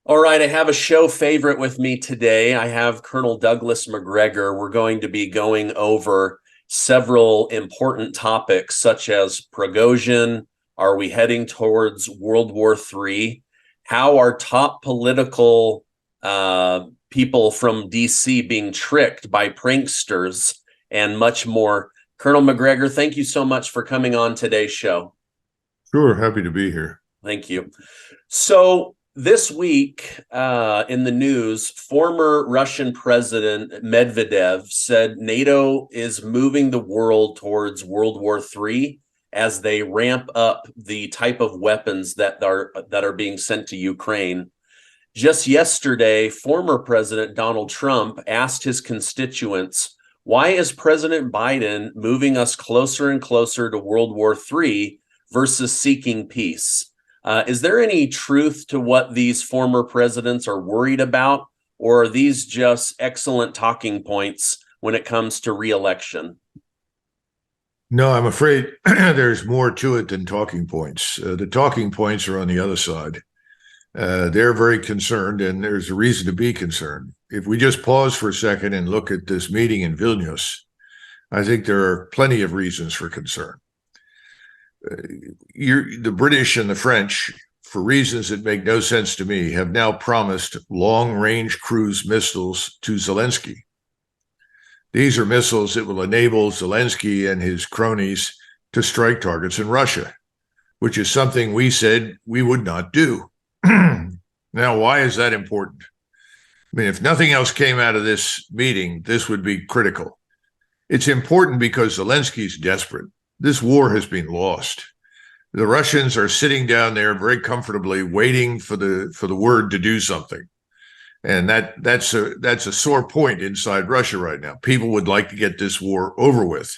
All right, I have a show favorite with me today. I have Colonel Douglas macgregor. We're going to be going over several important topics such as Prigozhin. Are we heading towards World War III? How are top political people from DC being tricked by pranksters and much more? Colonel macgregor, thank you so much for coming on today's show. Sure, happy to be here. Thank you. So this week in the news, former Russian President Medvedev said NATO is moving the world towards World War III as they ramp up the type of weapons that are being sent to Ukraine. Just yesterday, former President Donald Trump asked his constituents, why is President Biden moving us closer and closer to World War III versus seeking peace? Is there any truth to what these former presidents are worried about, or are these just excellent talking points when it comes to re-election? No, I'm afraid there's more to it than talking points. The talking points are on the other side. They're very concerned, and there's a reason to be concerned. If we just pause for a second and look at this meeting in Vilnius, I think there are plenty of reasons for concern. The British and the French, for reasons that make no sense to me, have now promised long-range cruise missiles to Zelensky. These are missiles that will enable Zelensky and his cronies to strike targets in Russia, which is something we said we would not do. Now, why is that important? I mean, if nothing else came out of this meeting, this would be critical. It's important because Zelensky's desperate. This war has been lost. The Russians are sitting down there very comfortably waiting for the word to do something. And that's a sore point inside Russia right now. People would like to get this war over with.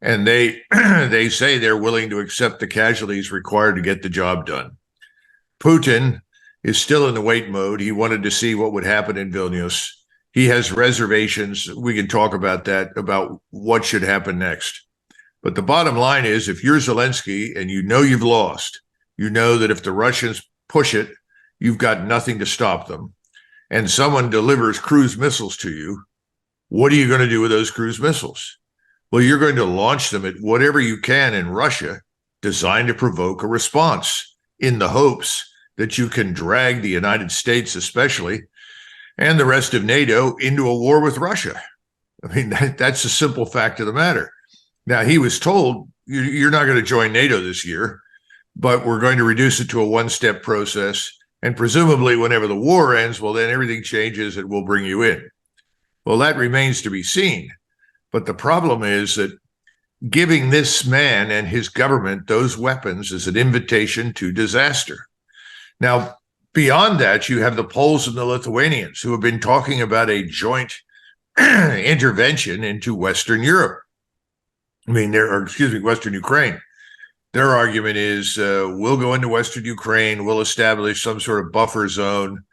And they they say they're willing to accept the casualties required to get the job done. Putin is still in the wait mode. He wanted to see what would happen in Vilnius. He has reservations. We can talk about that, about what should happen next. But the bottom line is, if you're Zelensky and you know you've lost, you know that if the Russians push it, you've got nothing to stop them, and someone delivers cruise missiles to you, what are you going to do with those cruise missiles? Well, you're going to launch them at whatever you can in Russia, designed to provoke a response, in the hopes that you can drag the United States especially, and the rest of NATO into a war with Russia. I mean, that's a simple fact of the matter. Now, he was told, you're not going to join NATO this year, but we're going to reduce it to a one-step process. And presumably, whenever the war ends, well, then everything changes and we'll bring you in. Well, that remains to be seen. But the problem is that giving this man and his government those weapons is an invitation to disaster. Now, beyond that, you have the Poles and the Lithuanians who have been talking about a joint intervention into Western Europe. I mean, Western Ukraine. Their argument is we'll go into Western Ukraine, we'll establish some sort of buffer zone.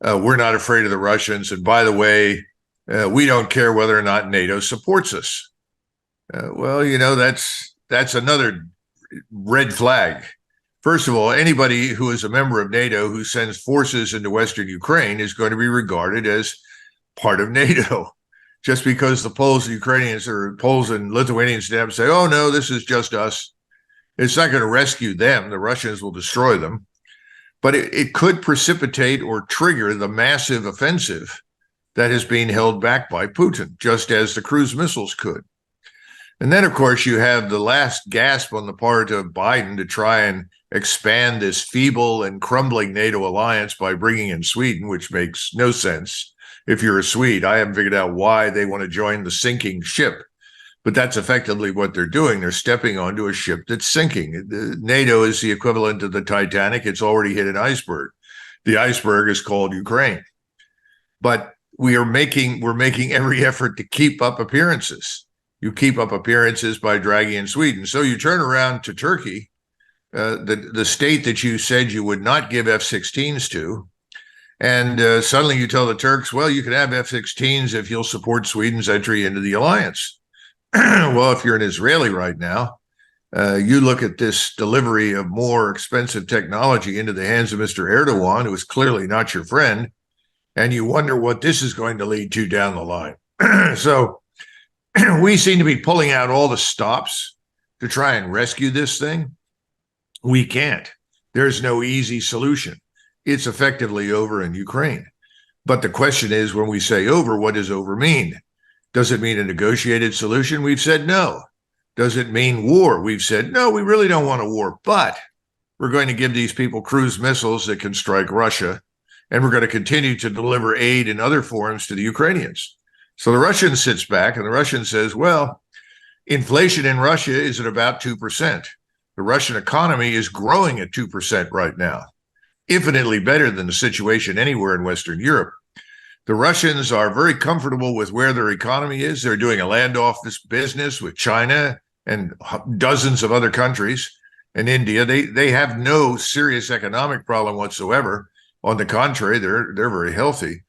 We're not afraid of the Russians. And by the way, we don't care whether or not NATO supports us. Well, you know, that's another red flag. First of all, anybody who is a member of NATO who sends forces into Western Ukraine is going to be regarded as part of NATO. Just because the Poles and Ukrainians or Poles and Lithuanians stand up and say, oh, no, this is just us. It's not going to rescue them. The Russians will destroy them. But it could precipitate or trigger the massive offensive that is being held back by Putin, just as the cruise missiles could. And then, of course, you have the last gasp on the part of Biden to try and expand this feeble and crumbling NATO alliance by bringing in Sweden, which makes no sense. If you're a Swede, I haven't figured out why they want to join the sinking ship. But that's effectively what they're doing. They're stepping onto a ship that's sinking. NATO is the equivalent of the Titanic. It's already hit an iceberg. The iceberg is called Ukraine. But we're making every effort to keep up appearances. You keep up appearances by dragging in Sweden. So you turn around to Turkey, the state that you said you would not give F-16s to, and suddenly you tell the Turks, well, you can have F-16s if you'll support Sweden's entry into the alliance. Well, if you're an Israeli right now, You look at this delivery of more expensive technology into the hands of Mr. Erdogan, who is clearly not your friend, and you wonder what this is going to lead to down the line. So we seem to be pulling out all the stops to try and rescue this thing. We can't. There's no easy solution. It's effectively over in Ukraine. But the question is, when we say over, what does over mean? Does it mean a negotiated solution? We've said no. Does it mean war? We've said no, we really don't want a war, but we're going to give these people cruise missiles that can strike Russia, and we're going to continue to deliver aid in other forms to the Ukrainians. So the Russian sits back and the Russian says, well, inflation in Russia is at about 2%. The Russian economy is growing at 2% right now, infinitely better than the situation anywhere in Western Europe. The Russians are very comfortable with where their economy is. They're doing a land office business with China and dozens of other countries and India. They have no serious economic problem whatsoever. On the contrary, they're very healthy.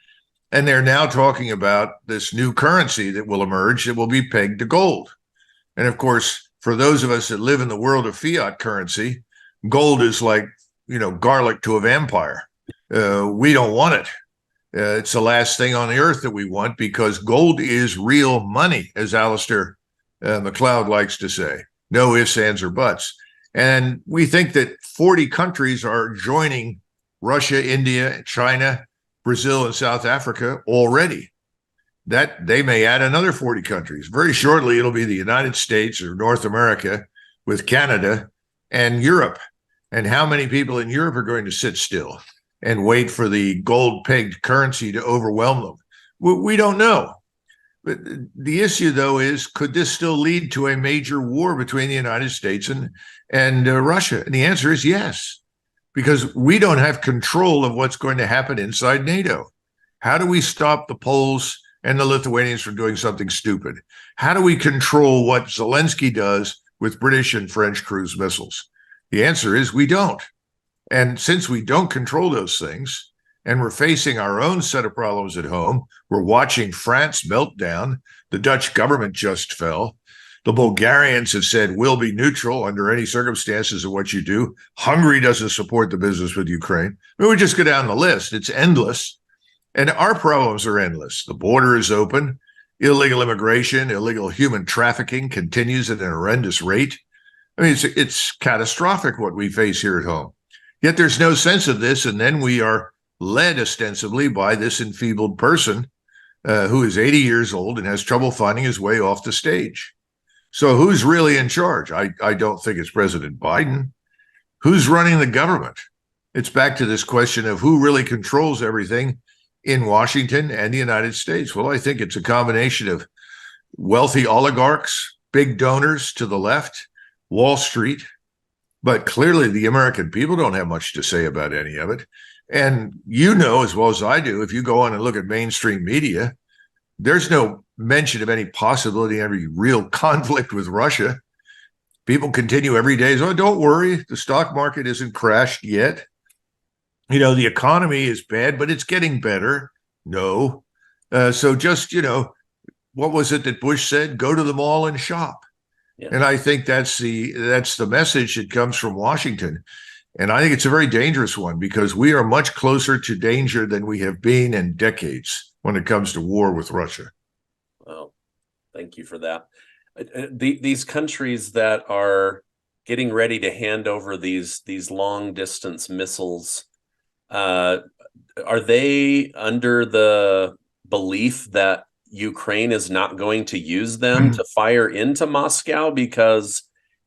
And they're now talking about this new currency that will emerge that will be pegged to gold. And of course, for those of us that live in the world of fiat currency, gold is like, garlic to a vampire. We don't want it. It's the last thing on the earth that we want, because gold is real money, as Alistair McLeod likes to say. No ifs, ands, or buts. And we think that 40 countries are joining Russia, India, China, Brazil, and South Africa already. That they may add another 40 countries. Very shortly, it'll be the United States or North America with Canada and Europe. And how many people in Europe are going to sit still and wait for the gold-pegged currency to overwhelm them? We don't know. But the issue, though, is could this still lead to a major war between the United States and Russia? And the answer is yes, because we don't have control of what's going to happen inside NATO. How do we stop the Poles and the Lithuanians from doing something stupid? How do we control what Zelensky does with British and French cruise missiles? The answer is we don't. And since we don't control those things, and we're facing our own set of problems at home, we're watching France melt down. The Dutch government just fell. The Bulgarians have said, we'll be neutral under any circumstances of what you do. Hungary doesn't support the business with Ukraine. I mean, we just go down the list. It's endless. And our problems are endless. The border is open. Illegal immigration, illegal human trafficking continues at an horrendous rate. I mean, it's catastrophic what we face here at home. Yet there's no sense of this. And then we are led ostensibly by this enfeebled person who is 80 years old and has trouble finding his way off the stage. So who's really in charge? I don't think it's President Biden. Who's running the government? It's back to this question of who really controls everything in Washington and the United States. Well, I think it's a combination of wealthy oligarchs, big donors to the left, Wall Street, but clearly the American people don't have much to say about any of it. And you know as well as I do, if you go on and look at mainstream media, there's no mention of any possibility of any real conflict with Russia. People continue every day, oh, don't worry, the stock market isn't crashed yet. The economy is bad, but it's getting better. No. So just, what was it that Bush said? Go to the mall and shop. Yeah. And I think that's the message that comes from Washington. And I think it's a very dangerous one, because we are much closer to danger than we have been in decades when it comes to war with Russia. Well, thank you for that. These countries that are getting ready to hand over these long distance missiles, are they under the belief that Ukraine is not going to use them to fire into Moscow? Because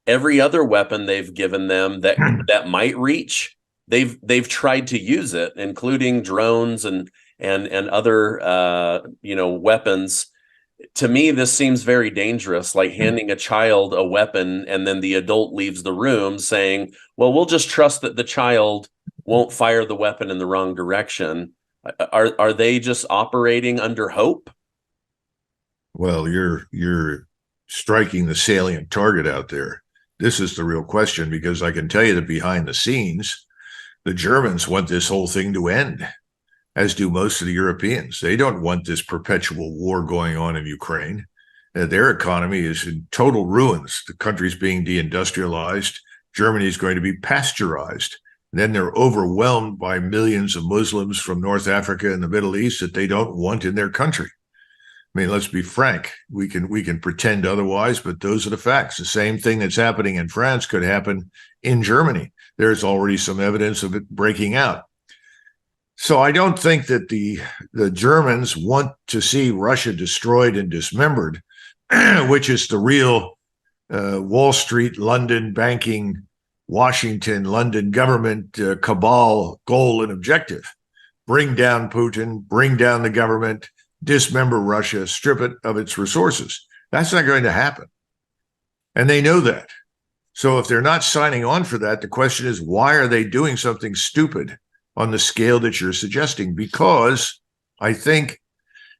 every other weapon they've given them that might reach, they've tried to use it, including drones and other weapons. To me, this seems very dangerous, like handing a child a weapon and then the adult leaves the room saying, well, we'll just trust that the child won't fire the weapon in the wrong direction. Are they just operating under hope? Well, you're striking the salient target out there. This is the real question, because I can tell you that behind the scenes, the Germans want this whole thing to end, as do most of the Europeans. They don't want this perpetual war going on in Ukraine. Their economy is in total ruins. The country's being deindustrialized. Germany is going to be pasteurized. And then they're overwhelmed by millions of Muslims from North Africa and the Middle East that they don't want in their country. I mean, let's be frank. We can pretend otherwise, but those are the facts. The same thing that's happening in France could happen in Germany. There's already some evidence of it breaking out. So I don't think that the Germans want to see Russia destroyed and dismembered, which is the real Wall Street, London banking, Washington, London government cabal goal and objective. Bring down Putin, bring down the government, dismember Russia, strip it of its resources. That's not going to happen. And they know that. So if they're not signing on for that, the question is, why are they doing something stupid on the scale that you're suggesting? Because I think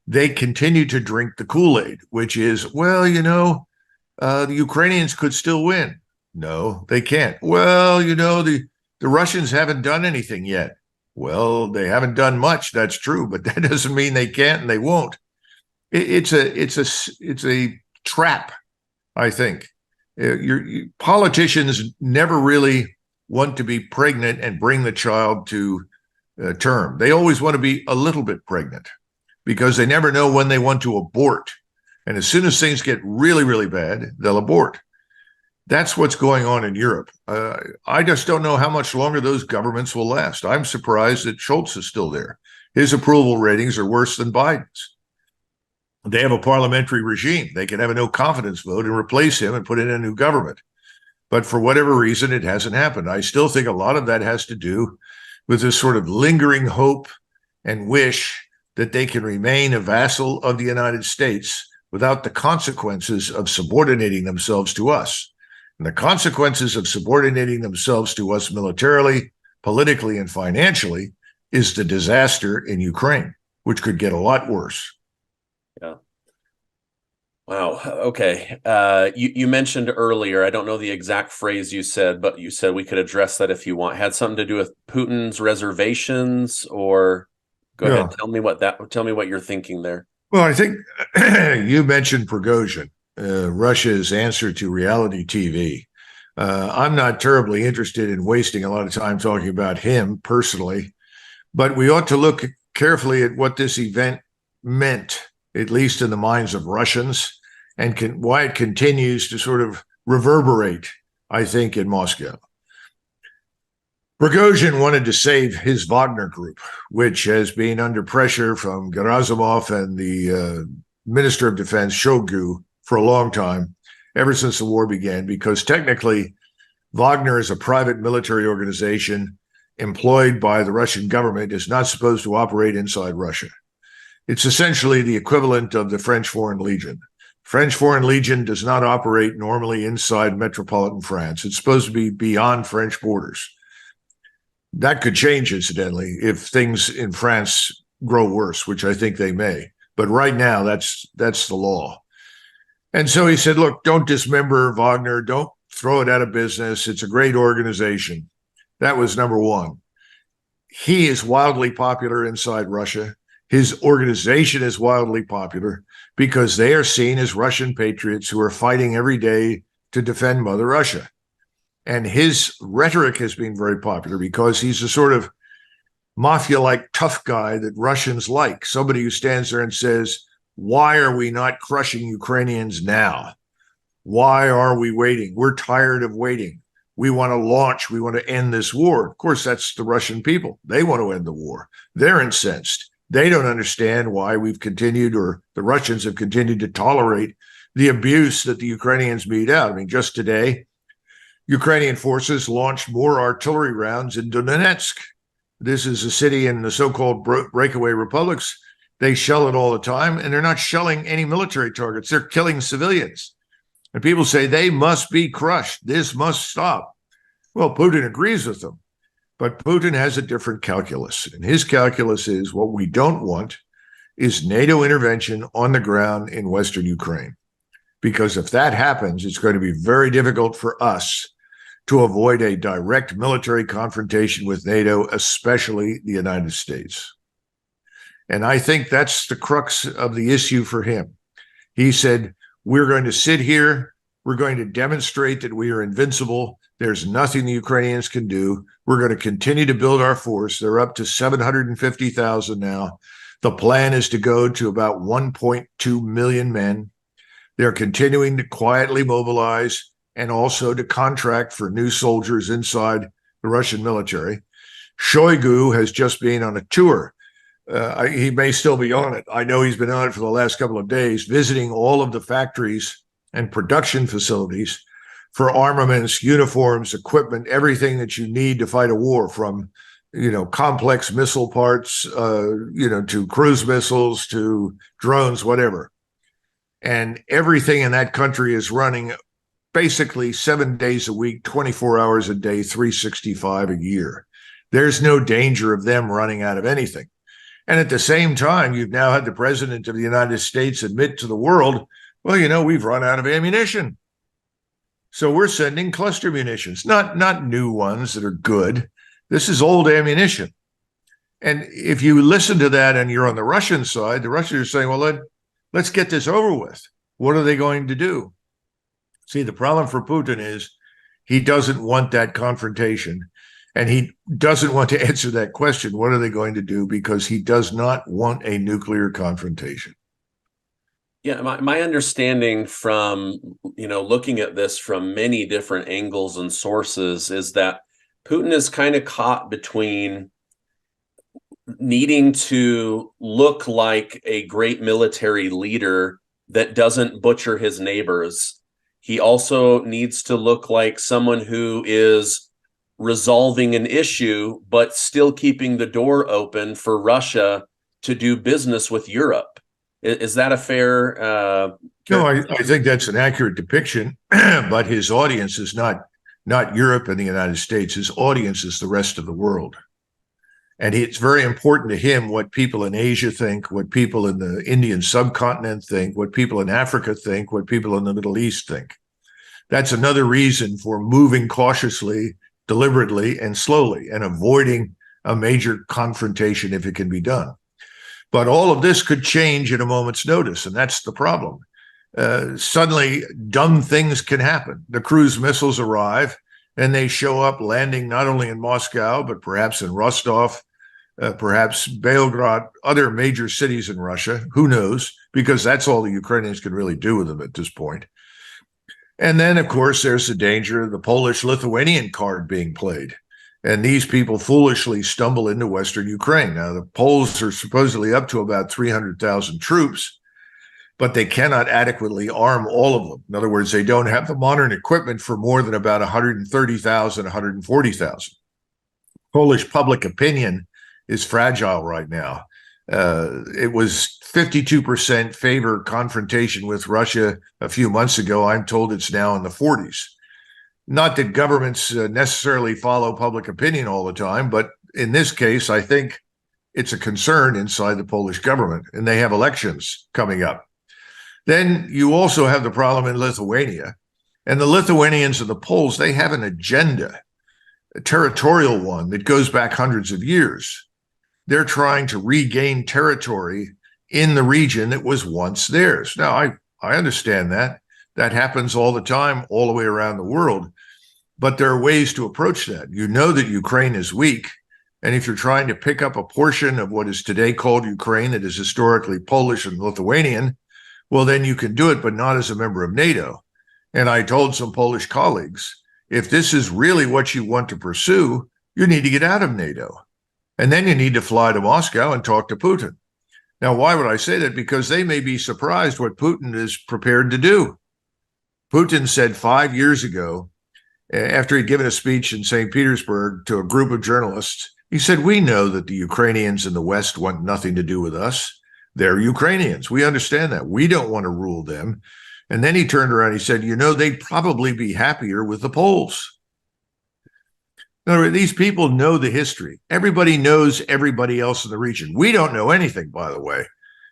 they continue to drink the Kool-Aid, which is, well, the Ukrainians could still win. No, they can't. Well, the Russians haven't done anything yet. Well, they haven't done much. That's true, but that doesn't mean they can't and they won't. It's a trap, I think. Politicians never really want to be pregnant and bring the child to term. They always want to be a little bit pregnant because they never know when they want to abort. And as soon as things get really, really bad, they'll abort. That's what's going on in Europe. I just don't know how much longer those governments will last. I'm surprised that Scholz is still there. His approval ratings are worse than Biden's. They have a parliamentary regime. They can have a no confidence vote and replace him and put in a new government. But for whatever reason, it hasn't happened. I still think a lot of that has to do with this sort of lingering hope and wish that they can remain a vassal of the United States without the consequences of subordinating themselves to us. And the consequences of subordinating themselves to us militarily, politically, and financially is the disaster in Ukraine, which could get a lot worse. Yeah. Wow. Okay. You mentioned earlier, I don't know the exact phrase you said, but you said we could address that if you want. Had something to do with Putin's reservations, or go ahead. Tell me what you're thinking there. Well, I think you mentioned Prigozhin, Russia's answer to reality TV. I'm not terribly interested in wasting a lot of time talking about him personally, but we ought to look carefully at what this event meant, at least in the minds of Russians, and why it continues to sort of reverberate, I think, in Moscow. Prigozhin wanted to save his Wagner group, which has been under pressure from Gerasimov and the Minister of Defense, Shoigu, for a long time, ever since the war began, because technically Wagner is a private military organization employed by the Russian government, is not supposed to operate inside Russia. It's essentially the equivalent of the French Foreign Legion. French Foreign Legion does not operate normally inside metropolitan France. It's supposed to be beyond French borders. That could change, incidentally, if things in France grow worse, which I think they may. But right now, that's the law. And so he said, look, don't dismember Wagner. Don't throw it out of business. It's a great organization. That was number one. He is wildly popular inside Russia. His organization is wildly popular because they are seen as Russian patriots who are fighting every day to defend Mother Russia. And his rhetoric has been very popular because he's a sort of mafia-like tough guy that Russians like, somebody who stands there and says, why are we not crushing Ukrainians now? Why are we waiting? We're tired of waiting. We want to launch. We want to end this war. Of course, that's the Russian people. They want to end the war. They're incensed. They don't understand why we've continued, or the Russians have continued to tolerate the abuse that the Ukrainians mete out. I mean, just today, Ukrainian forces launched more artillery rounds into Donetsk. This is a city in the so-called breakaway republics. They shell it all the time, and they're not shelling any military targets. They're killing civilians. And people say they must be crushed. This must stop. Well, Putin agrees with them. But Putin has a different calculus. And his calculus is what we don't want is NATO intervention on the ground in Western Ukraine. Because if that happens, it's going to be very difficult for us to avoid a direct military confrontation with NATO, especially the United States. And I think that's the crux of the issue for him. He said, we're going to sit here. We're going to demonstrate that we are invincible. There's nothing the Ukrainians can do. We're going to continue to build our force. They're up to 750,000 now. The plan is to go to about 1.2 million men. They're continuing to quietly mobilize and also to contract for new soldiers inside the Russian military. Shoigu has just been on a tour. He may still be on it. I know he's been on it for the last couple of days, visiting all of the factories and production facilities for armaments, uniforms, equipment, everything that you need to fight a war, from complex missile parts, to cruise missiles, to drones, whatever. And everything in that country is running basically 7 days a week, 24 hours a day, 365 a year. There's no danger of them running out of anything. And at the same time, you've now had the president of the United States admit to the world, well, we've run out of ammunition. So we're sending cluster munitions, not new ones that are good. This is old ammunition. And if you listen to that and you're on the Russian side, the Russians are saying, well, let's get this over with. What are they going to do? See, the problem for Putin is he doesn't want that confrontation. And he doesn't want to answer that question, what are they going to do? Because he does not want a nuclear confrontation. Yeah, my understanding from, looking at this from many different angles and sources is that Putin is kind of caught between needing to look like a great military leader that doesn't butcher his neighbors. He also needs to look like someone who is resolving an issue, but still keeping the door open for Russia to do business with Europe. Is that a fair? No, I think that's an accurate depiction, but his audience is not Europe and the United States. His audience is the rest of the world. And it's very important to him what people in Asia think, what people in the Indian subcontinent think, what people in Africa think, what people in the Middle East think. That's another reason for moving cautiously, deliberately, and slowly, and avoiding a major confrontation if it can be done. But all of this could change at a moment's notice, and that's the problem. Suddenly, dumb things can happen. The cruise missiles arrive, and they show up landing not only in Moscow, but perhaps in Rostov, perhaps Belgrade, other major cities in Russia. Who knows? Because that's all the Ukrainians can really do with them at this point. And then, of course, there's the danger of the Polish-Lithuanian card being played. And these people foolishly stumble into Western Ukraine. Now, the Poles are supposedly up to about 300,000 troops, but they cannot adequately arm all of them. In other words, they don't have the modern equipment for more than about 130,000, 140,000. Polish public opinion is fragile right now. It was 52% favor confrontation with Russia a few months ago. I'm told it's now in the 40s. Not that governments necessarily follow public opinion all the time, but in this case, I think it's a concern inside the Polish government, and they have elections coming up. Then you also have the problem in Lithuania, and the Lithuanians and the Poles, they have an agenda, a territorial one that goes back hundreds of years. They're trying to regain territory in the region that was once theirs. Now, I understand that. That happens all the time, all the way around the world. But there are ways to approach that. You know that Ukraine is weak. And if you're trying to pick up a portion of what is today called Ukraine that is historically Polish and Lithuanian, well, then you can do it, but not as a member of NATO. And I told some Polish colleagues, if this is really what you want to pursue, you need to get out of NATO. And then you need to fly to Moscow and talk to Putin. Now, why would I say that? Because they may be surprised what Putin is prepared to do. Putin said 5 years ago, after he'd given a speech in St. Petersburg to a group of journalists, he said, we know that the Ukrainians in the West want nothing to do with us. They're Ukrainians. We understand that. We don't want to rule them. And then he turned around and he said, they'd probably be happier with the Poles. Now, these people know the history. Everybody knows everybody else in the region. We don't know anything, by the way.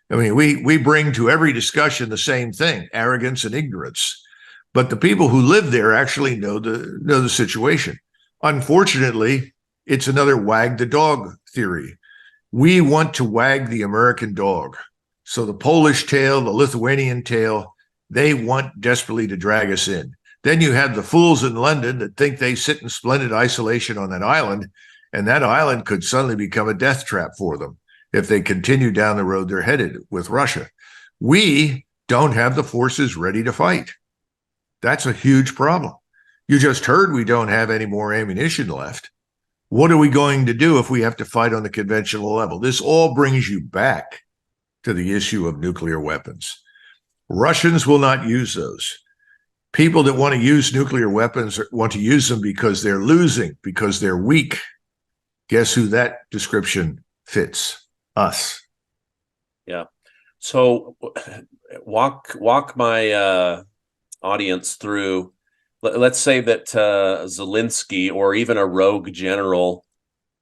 I mean, we bring to every discussion the same thing, arrogance and ignorance. But the people who live there actually know the situation. Unfortunately, it's another wag the dog theory. We want to wag the American dog. So the Polish tail, the Lithuanian tail, They want desperately to drag us in. Then you have the fools in London that think they sit in splendid isolation on that island, and that island could suddenly become a death trap for them if they continue down the road they're headed with Russia. We don't have the forces ready to fight. That's a huge problem. You just heard we don't have any more ammunition left. What are we going to do if we have to fight on the conventional level? This all brings you back to the issue of nuclear weapons. Russians will not use those. People that want to use nuclear weapons want to use them because they're losing, because they're weak. Guess who that description fits? Us. Yeah. So walk my audience through. Let's say that Zelensky or even a rogue general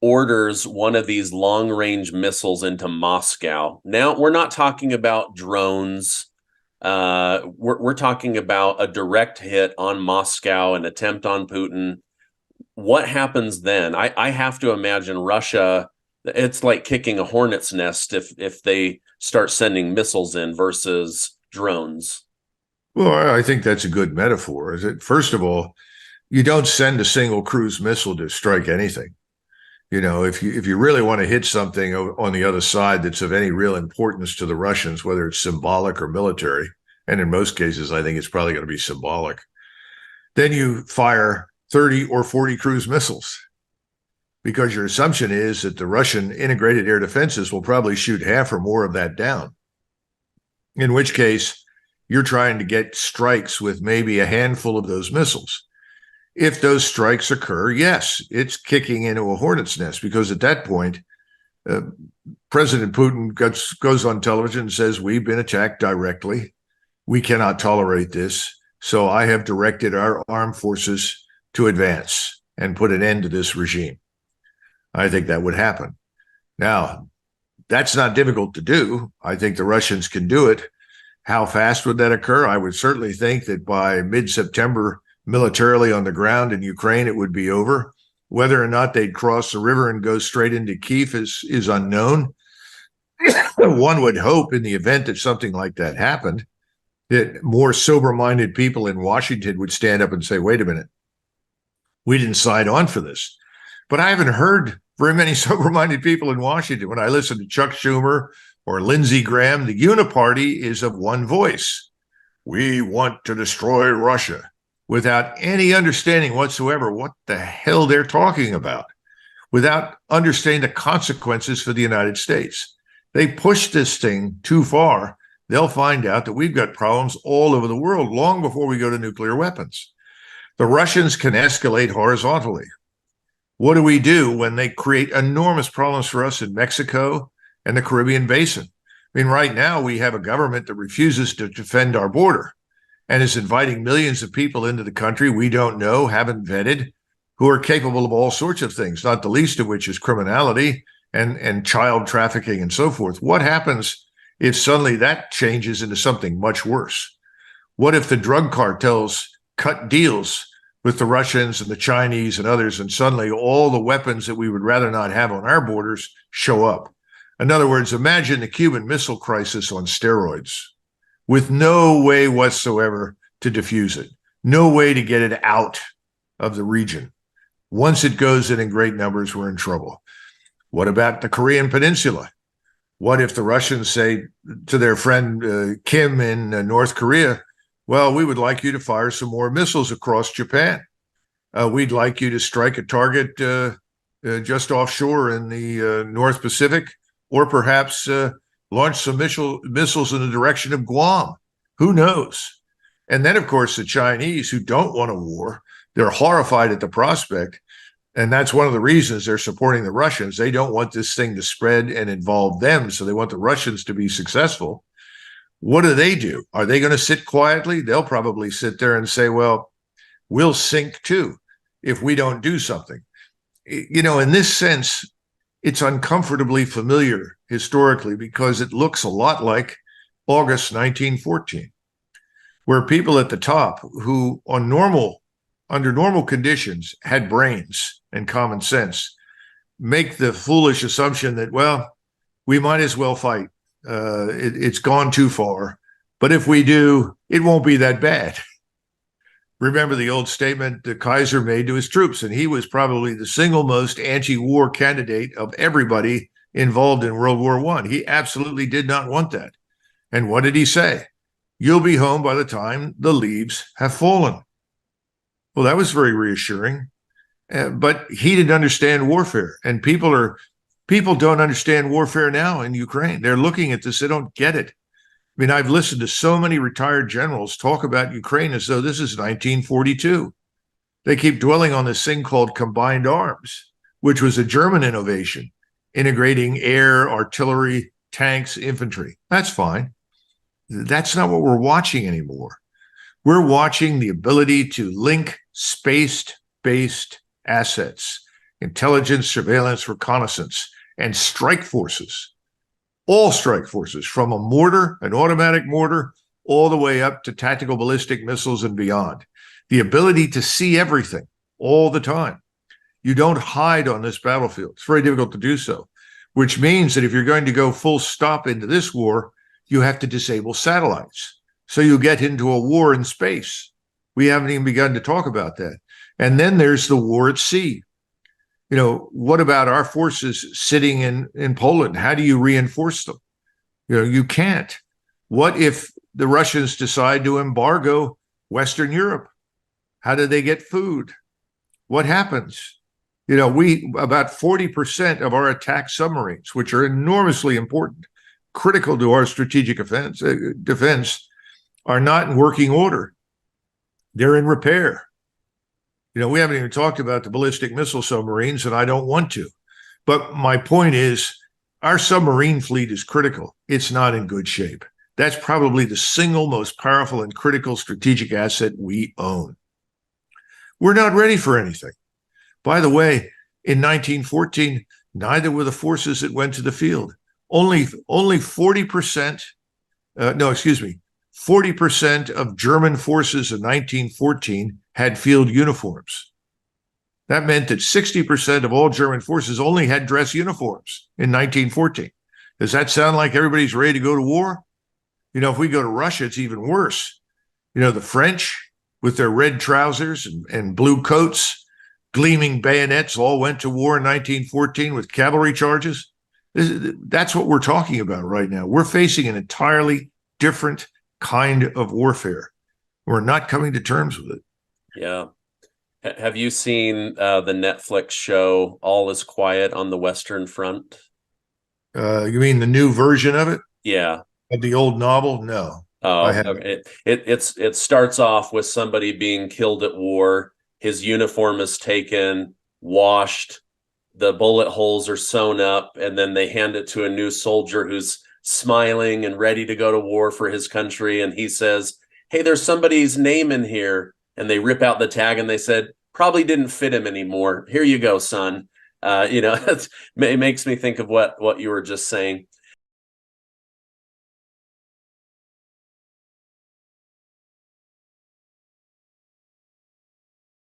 orders one of these long-range missiles into Moscow. Now, we're not talking about drones. We're talking about a direct hit on Moscow, an attempt on Putin. What happens then? I have to imagine Russia, it's like kicking a hornet's nest if they start sending missiles in versus drones. Well, I think that's a good metaphor. First of all, you don't send a single cruise missile to strike anything. If you really want to hit something on the other side that's of any real importance to the Russians, whether it's symbolic or military, and in most cases, I think it's probably going to be symbolic, then you fire 30 or 40 cruise missiles, because your assumption is that the Russian integrated air defenses will probably shoot half or more of that down, in which case you're trying to get strikes with maybe a handful of those missiles. If those strikes occur, yes, it's kicking into a hornet's nest, because at that point, President Putin goes on television and says, we've been attacked directly. We cannot tolerate this. So I have directed our armed forces to advance and put an end to this regime. I think that would happen. Now, that's not difficult to do. I think the Russians can do it. How fast would that occur? I would certainly think that by mid-September, militarily on the ground in Ukraine, it would be over. Whether or not they'd cross the river and go straight into Kyiv is unknown. One would hope, in the event that something like that happened, that more sober-minded people in Washington would stand up and say, wait a minute, we didn't sign on for this. But I haven't heard very many sober-minded people in Washington. When I listen to Chuck Schumer or Lindsey Graham, the uniparty is of one voice. We want to destroy Russia, without any understanding whatsoever what the hell they're talking about, without understanding the consequences for the United States. They push this thing too far, they'll find out that we've got problems all over the world long before we go to nuclear weapons. The Russians can escalate horizontally. What do we do when they create enormous problems for us in Mexico and the Caribbean basin? I mean, right now we have a government that refuses to defend our border and is inviting millions of people into the country we don't know, haven't vetted, who are capable of all sorts of things, not the least of which is criminality and child trafficking and so forth. What happens if suddenly that changes into something much worse? What if the drug cartels cut deals with the Russians and the Chinese and others, and suddenly all the weapons that we would rather not have on our borders show up? In other words, imagine the Cuban Missile Crisis on steroids, with no way whatsoever to diffuse it, no way to get it out of the region. Once it goes in great numbers, we're in trouble. What about the Korean Peninsula? What if the Russians say to their friend Kim in North Korea, well, we would like you to fire some more missiles across Japan. We'd like you to strike a target just offshore in the North Pacific, or perhaps launch some missiles in the direction of Guam. Who knows? And then, of course, the Chinese, who don't want a war, they're horrified at the prospect. And that's one of the reasons they're supporting the Russians. They don't want this thing to spread and involve them, so they want the Russians to be successful. What do? Are they going to sit quietly? They'll probably sit there and say, well, we'll sink too if we don't do something. In this sense, it's uncomfortably familiar historically, because it looks a lot like August 1914, where people at the top who under normal conditions had brains and common sense make the foolish assumption that, well, we might as well fight. It's gone too far. But if we do, it won't be that bad. Remember the old statement the Kaiser made to his troops, and he was probably the single most anti-war candidate of everybody involved in World War I. He absolutely did not want that. And what did he say? You'll be home by the time the leaves have fallen. Well, that was very reassuring. But he didn't understand warfare, and people don't understand warfare now in Ukraine. They're looking at this; they don't get it. I mean, I've listened to so many retired generals talk about Ukraine as though this is 1942. They keep dwelling on this thing called combined arms, which was a German innovation, integrating air, artillery, tanks, infantry. That's fine. That's not what we're watching anymore. We're watching the ability to link space-based assets, intelligence, surveillance, reconnaissance, and strike forces, all strike forces, from a mortar, an automatic mortar, all the way up to tactical ballistic missiles and beyond. The ability to see everything all the time. You don't hide on this battlefield. It's very difficult to do so, which means that if you're going to go full stop into this war, you have to disable satellites. So you get into a war in space. We haven't even begun to talk about that. And then there's the war at sea. You know, what about our forces sitting in Poland? How do you reinforce them? You know, you can't. What if the Russians decide to embargo Western Europe? How do they get food? What happens? You know, about 40% of our attack submarines, which are enormously important, critical to our strategic defense, are not in working order. They're in repair. You know, we haven't even talked about the ballistic missile submarines, and I don't want to. But my point is, our submarine fleet is critical. It's not in good shape. That's probably the single most powerful and critical strategic asset we own. We're not ready for anything. By the way, in 1914, neither were the forces that went to the field. Only 40%, 40% of German forces in 1914 had field uniforms. That meant that 60% of all German forces only had dress uniforms in 1914. Does that sound like everybody's ready to go to war? You know, if we go to Russia, it's even worse. You know, the French with their red trousers and blue coats, gleaming bayonets, all went to war in 1914 with cavalry charges. That's what we're talking about right now. We're facing an entirely different kind of warfare. We're not coming to terms with it. Yeah. Have you seen the Netflix show All Is Quiet on the Western Front? You mean the new version of it? Yeah. Of the old novel? No. Oh, I haven't. okay. It starts off with somebody being killed at war. His uniform is taken, washed, the bullet holes are sewn up, and then they hand it to a new soldier who's smiling and ready to go to war for his country. And he says, "Hey, there's somebody's name in here." And they rip out the tag and they said, "Probably didn't fit him anymore. Here you go, son." You know, it makes me think of what you were just saying.